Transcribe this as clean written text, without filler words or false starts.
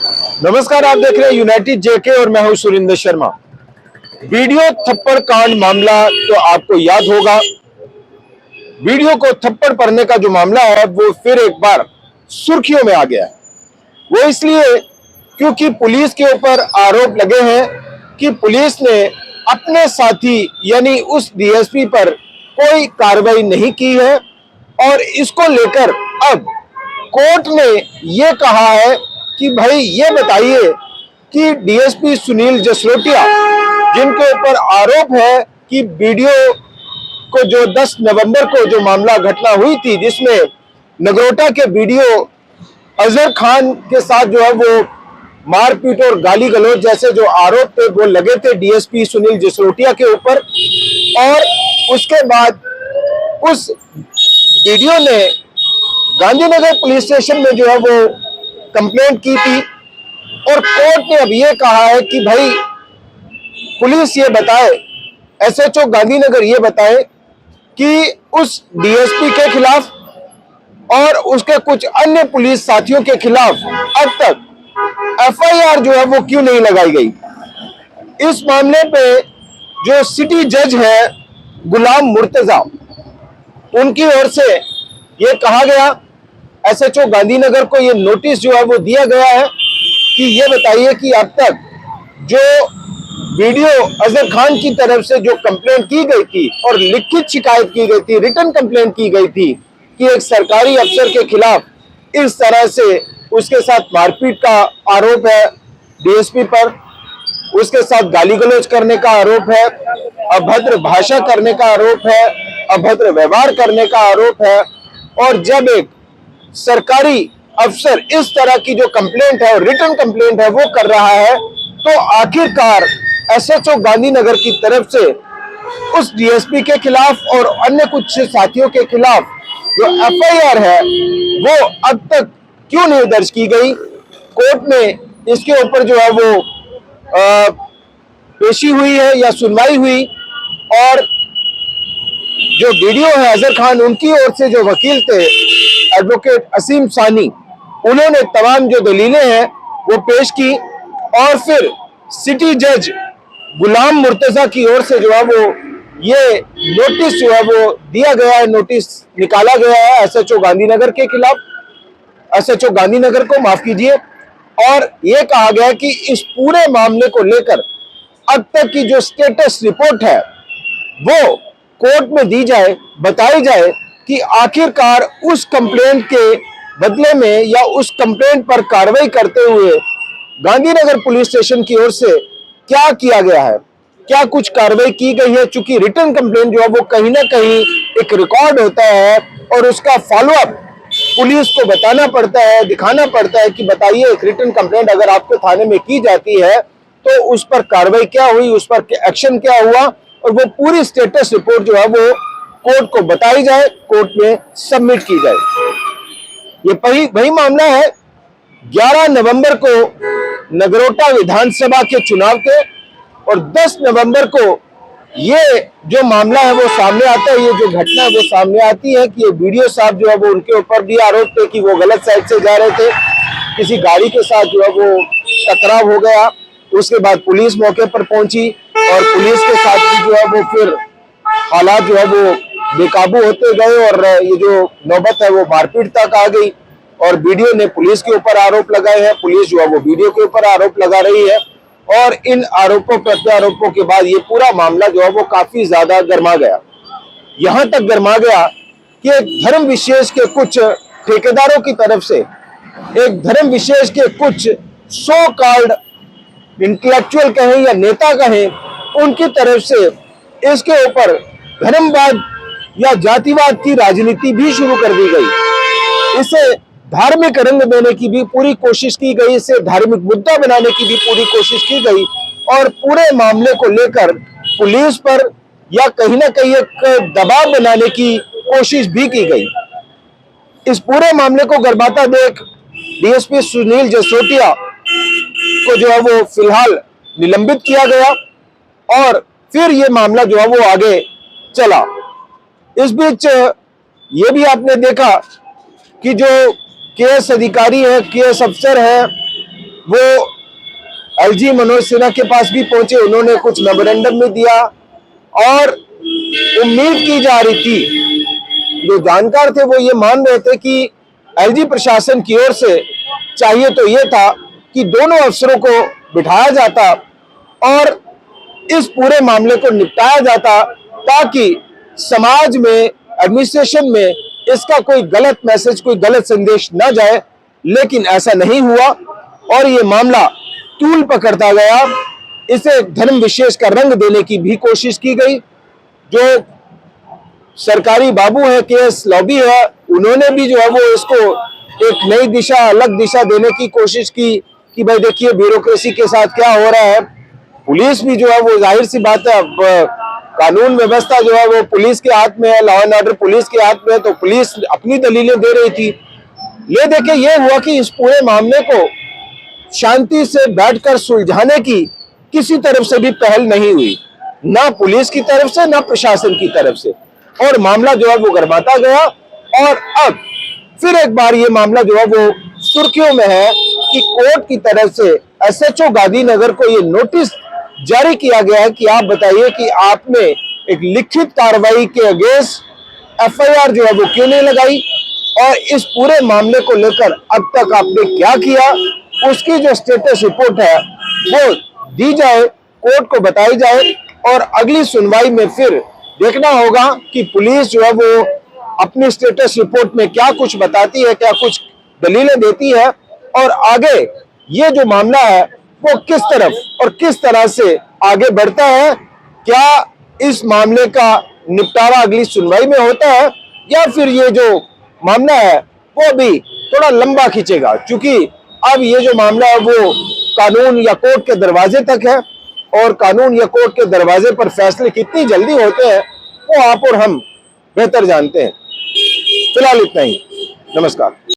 नमस्कार, आप देख रहे हैं यूनाइटेड जेके और मैं हूं सुरिंदर शर्मा। वीडियो थप्पड़ कांड मामला तो आपको याद होगा। वीडियो को थप्पड़ पड़ने का जो मामला है वो फिर एक बार सुर्खियों में आ गया है। वो इसलिए क्योंकि पुलिस के ऊपर आरोप लगे हैं कि पुलिस ने अपने साथी यानी उस डीएसपी पर कोई कार्रवाई नहीं की है और इसको लेकर अब कोर्ट ने ये कहा है कि भाई ये बताइए कि डीएसपी सुनील जसरोटिया, जिनके ऊपर आरोप है कि वीडियो को जो 10 नवंबर को जो मामला घटना हुई थी जिसमें नगरोटा के वीडियो अजहर खान के साथ जो है वो मारपीट और गाली गलौज जैसे जो आरोप थे वो लगे थे डीएसपी सुनील जसरोटिया के ऊपर। और उसके बाद उस वीडियो ने गांधीनगर पुलिस स्टेशन में जो है वो कंप्लेंट की थी और कोर्ट ने अब ये कहा है कि भाई पुलिस ये बताए, एसएचओ गांधीनगर ये बताए कि उस डीएसपी के खिलाफ और उसके कुछ अन्य पुलिस साथियों के खिलाफ अब तक एफआईआर जो है वो क्यों नहीं लगाई गई। इस मामले पे जो सिटी जज है गुलाम मुर्तजा, उनकी ओर से ये कहा गया, एसएचओ गांधीनगर को ये नोटिस जो है वो दिया गया है कि ये बताइए कि अब तक जो वीडियो अजहर खान की तरफ से जो कंप्लेंट की गई थी और लिखित शिकायत की गई थी, रिटन कंप्लेंट की गई थी कि एक सरकारी अफसर के खिलाफ इस तरह से उसके साथ मारपीट का आरोप है डीएसपी पर, उसके साथ गाली गलौज करने का आरोप है, अभद्र भाषा करने का आरोप है, अभद्र व्यवहार करने का आरोप है। और जब एक सरकारी अफसर इस तरह की जो कंप्लेंट है और रिटन कंप्लेंट है वो कर रहा है, तो आखिरकार एसएचओ गांधीनगर की तरफ से उस डीएसपी के खिलाफ और अन्य कुछ साथियों के खिलाफ जो एफआईआर है वो अब तक क्यों नहीं दर्ज की गई। कोर्ट में इसके ऊपर जो है वो पेशी हुई है या सुनवाई हुई और जो वीडियो है अजहर खान, उनकी ओर से जो वकील थे एडवोकेट असीम सानी, उन्होंने तमाम जो दलीलें हैं वो पेश की और फिर सिटी जज गुलाम मुर्तजा की ओर से जो है वो ये नोटिस जो है वो दिया गया है, नोटिस निकाला गया है एसएचओ गांधीनगर के खिलाफ, एसएचओ गांधीनगर को माफ कीजिए। और ये कहा गया कि इस पूरे मामले को लेकर अब तक की जो स्टेटस रिपोर्ट है वो कोर्ट में दी जाए, बताई जाए कि आखिरकार उस कंप्लेंट के बदले में या उस कंप्लेंट पर कार्रवाई करते हुए गांधीनगर पुलिस स्टेशन की ओर से क्या किया गया है, क्या कुछ कार्रवाई की गई है। चूंकि रिटन कंप्लेंट जो है वो कहीं ना कहीं एक रिकॉर्ड होता है और उसका फॉलोअप पुलिस को बताना पड़ता है, दिखाना पड़ता है कि बताइए एक रिटन कंप्लेंट अगर आपके थाने में की जाती है तो उस पर कार्रवाई क्या हुई, उस पर एक्शन क्या हुआ, और वो पूरी स्टेटस रिपोर्ट जो है वो कोर्ट को बताई जाए, कोर्ट में सबमिट की जाए। ये वही मामला है 11 नवंबर को नगरोटा विधानसभा के चुनाव के और 10 नवंबर को ये जो मामला है वो सामने आता है, ये जो घटना है वो सामने आती है कि ये वीडियो साहब जो है वो उनके ऊपर भी आरोप थे कि वो गलत साइड से जा रहे थे, किसी गाड़ी के साथ जो है वो टकराव हो गया। उसके बाद पुलिस मौके पर पहुंची और पुलिस के साथ भी जो है वो फिर हालात जो है वो बेकाबू होते गए और ये जो नौबत है वो मारपीट तक आ गई और वीडियो ने पुलिस के ऊपर आरोप लगाए हैं, पुलिस जो है वो वीडियो के ऊपर आरोप लगा रही है और इन आरोपों प्रत्यारोपों के बाद ये पूरा मामला जो है वो काफी ज्यादा गर्मा गया। यहां तक गर्मा गया कि एक धर्म विशेष के कुछ ठेकेदारों की तरफ से, एक धर्म विशेष के कुछ सो कॉल्ड इंटेलेक्चुअल कहें या नेता कहें, उनकी तरफ से इसके ऊपर धर्मवाद या जातिवाद की राजनीति भी शुरू कर दी गई। इसे धार्मिक रंग देने की भी पूरी कोशिश की गई, इसे धार्मिक मुद्दा बनाने की भी पूरी कोशिश की गई और पूरे मामले को लेकर पुलिस पर या कहीं ना कहीं एक दबाव बनाने की कोशिश भी की गई। इस पूरे मामले को गर्माता देख डीएसपी सुनील जसरोटिया को जो है वो फिलहाल निलंबित किया गया और फिर ये मामला जो है वो आगे चला। इस बीच ये भी आपने देखा कि जो केएस अधिकारी है, केएस अफसर है, वो एलजी मनोज सिन्हा के पास भी पहुंचे, उन्होंने कुछ मेमोरेंडम में दिया और उम्मीद की जा रही थी, जो जानकार थे वो ये मान रहे थे कि एलजी प्रशासन की ओर से चाहिए तो ये था कि दोनों अफसरों को बिठाया जाता और इस पूरे मामले को निपटाया जाता, ताकि समाज में, एडमिनिस्ट्रेशन में इसका कोई गलत मैसेज, कोई गलत संदेश ना जाए। लेकिन ऐसा नहीं हुआ और ये मामला तूल पकड़ता गया। इसे धर्म विशेष का रंग देने की भी कोशिश की गई। जो सरकारी बाबू है, केएस लॉबी है, उन्होंने भी जो है वो इसको एक नई दिशा, अलग दिशा देने की कोशिश की कि भाई देखिए ब्यूरोक्रेसी के साथ क्या हो रहा है। पुलिस भी जो है वो, जाहिर सी बात है, अब कानून व्यवस्था जो है वो पुलिस के हाथ में है, लॉ एंड ऑर्डर पुलिस के हाथ में है, तो पुलिस अपनी दलीलें दे रही थी। ये देखिए ये हुआ कि इस पूरे मामले को शांति से बैठकर सुलझाने की किसी तरफ से भी पहल नहीं हुई, ना पुलिस की तरफ से ना प्रशासन की तरफ से, और मामला जो है वो गरमाता गया। और अब फिर एक बार ये मामला जो है वो सुर्खियों में है कि कोर्ट की तरफ से एसएचओ गांधीनगर को ये नोटिस जारी किया गया है कि आप बताइए कि आपने एक लिखित कार्रवाई के अगेंस्ट एफआईआर जो है वो क्यों नहीं लगाई, और इस पूरे मामले को लेकर अब तक आपने क्या किया, उसकी जो स्टेटस रिपोर्ट है वो दी जाए, कोर्ट को बताई जाए। और अगली सुनवाई में फिर देखना होगा कि पुलिस जो है वो अपनी स्टेटस रिपोर्ट में क्या कुछ बताती है, क्या कुछ दलीलें देती है, और आगे ये जो मामला है वो किस तरफ और किस तरह से आगे बढ़ता है। क्या इस मामले का निपटारा अगली सुनवाई में होता है या फिर ये जो मामला है वो भी थोड़ा लंबा खींचेगा, क्योंकि अब ये जो मामला है वो कानून या कोर्ट के दरवाजे तक है, और कानून या कोर्ट के दरवाजे पर फैसले कितनी जल्दी होते हैं वो आप और हम बेहतर जानते हैं। फिलहाल इतना ही, नमस्कार।